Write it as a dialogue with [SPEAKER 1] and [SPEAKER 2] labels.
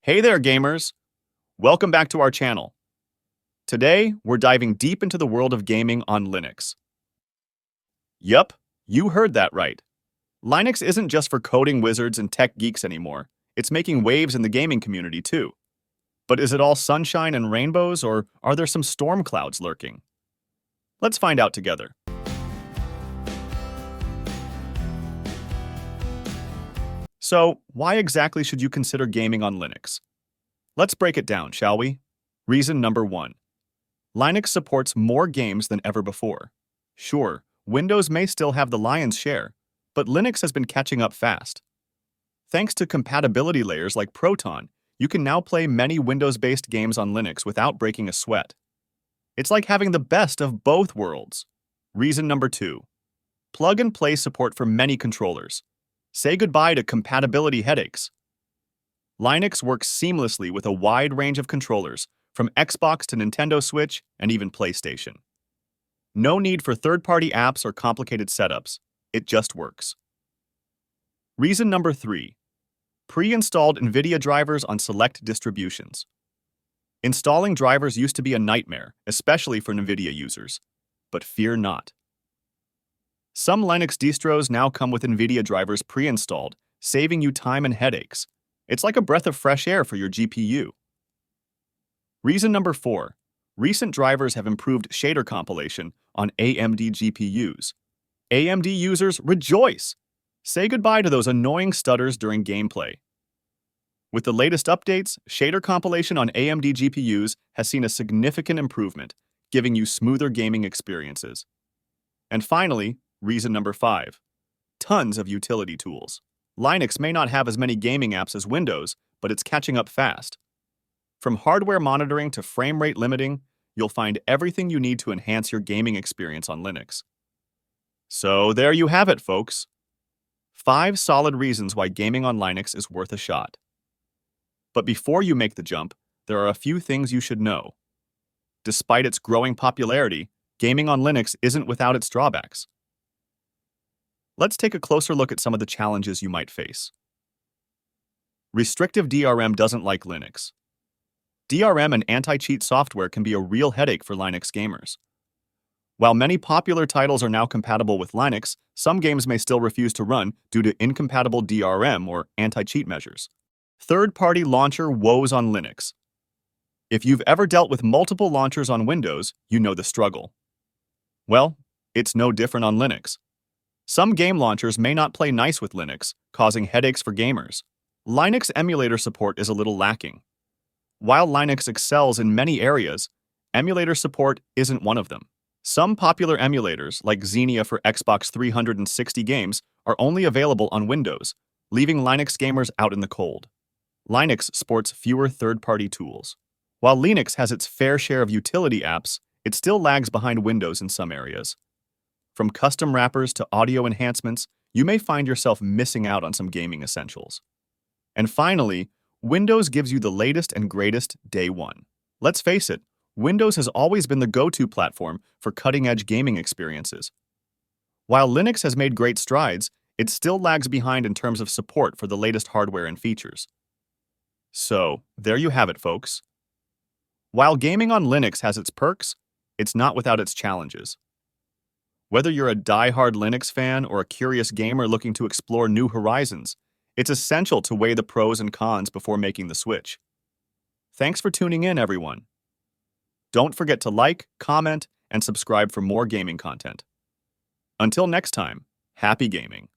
[SPEAKER 1] Hey there, gamers! Welcome back to our channel. Today, we're diving deep into the world of gaming on Linux. Yup, you heard that right. Linux isn't just for coding wizards and tech geeks anymore. It's making waves in the gaming community too. But is it all sunshine and rainbows, or are there some storm clouds lurking? Let's find out together. So, why exactly should you consider gaming on Linux? Let's break it down, shall we? Reason number 1. Linux supports more games than ever before. Sure, Windows may still have the lion's share, but Linux has been catching up fast. Thanks to compatibility layers like Proton, you can now play many Windows-based games on Linux without breaking a sweat. It's like having the best of both worlds. Reason number 2. Plug-and-play support for many controllers. Say goodbye to compatibility headaches. Linux works seamlessly with a wide range of controllers, from Xbox to Nintendo Switch and even PlayStation. No need for third-party apps or complicated setups. It just works. Reason number 3. Pre-installed Nvidia drivers on select distributions. Installing drivers used to be a nightmare, especially for Nvidia users. But fear not. Some Linux distros now come with Nvidia drivers pre-installed, saving you time and headaches. It's like a breath of fresh air for your GPU. Reason number 4. Recent drivers have improved shader compilation on AMD GPUs. AMD users rejoice! Say goodbye to those annoying stutters during gameplay. With the latest updates, shader compilation on AMD GPUs has seen a significant improvement, giving you smoother gaming experiences. And finally, reason number 5. Tons of utility tools. Linux may not have as many gaming apps as Windows, but it's catching up fast. From hardware monitoring to frame rate limiting, you'll find everything you need to enhance your gaming experience on Linux. So there you have it, folks. 5 solid reasons why gaming on Linux is worth a shot. But before you make the jump, there are a few things you should know. Despite its growing popularity, gaming on Linux isn't without its drawbacks. Let's take a closer look at some of the challenges you might face. Restrictive DRM doesn't like Linux. DRM and anti-cheat software can be a real headache for Linux gamers. While many popular titles are now compatible with Linux, some games may still refuse to run due to incompatible DRM or anti-cheat measures. Third-party launcher woes on Linux. If you've ever dealt with multiple launchers on Windows, you know the struggle. Well, it's no different on Linux. Some game launchers may not play nice with Linux, causing headaches for gamers. Linux emulator support is a little lacking. While Linux excels in many areas, emulator support isn't one of them. Some popular emulators, like Xenia for Xbox 360 games, are only available on Windows, leaving Linux gamers out in the cold. Linux sports fewer third-party tools. While Linux has its fair share of utility apps, it still lags behind Windows in some areas. From custom wrappers to audio enhancements, you may find yourself missing out on some gaming essentials. And finally, Windows gives you the latest and greatest day one. Let's face it, Windows has always been the go-to platform for cutting-edge gaming experiences. While Linux has made great strides, it still lags behind in terms of support for the latest hardware and features. So, there you have it, folks. While gaming on Linux has its perks, it's not without its challenges. Whether you're a die-hard Linux fan or a curious gamer looking to explore new horizons, it's essential to weigh the pros and cons before making the switch. Thanks for tuning in, everyone. Don't forget to like, comment, and subscribe for more gaming content. Until next time, happy gaming.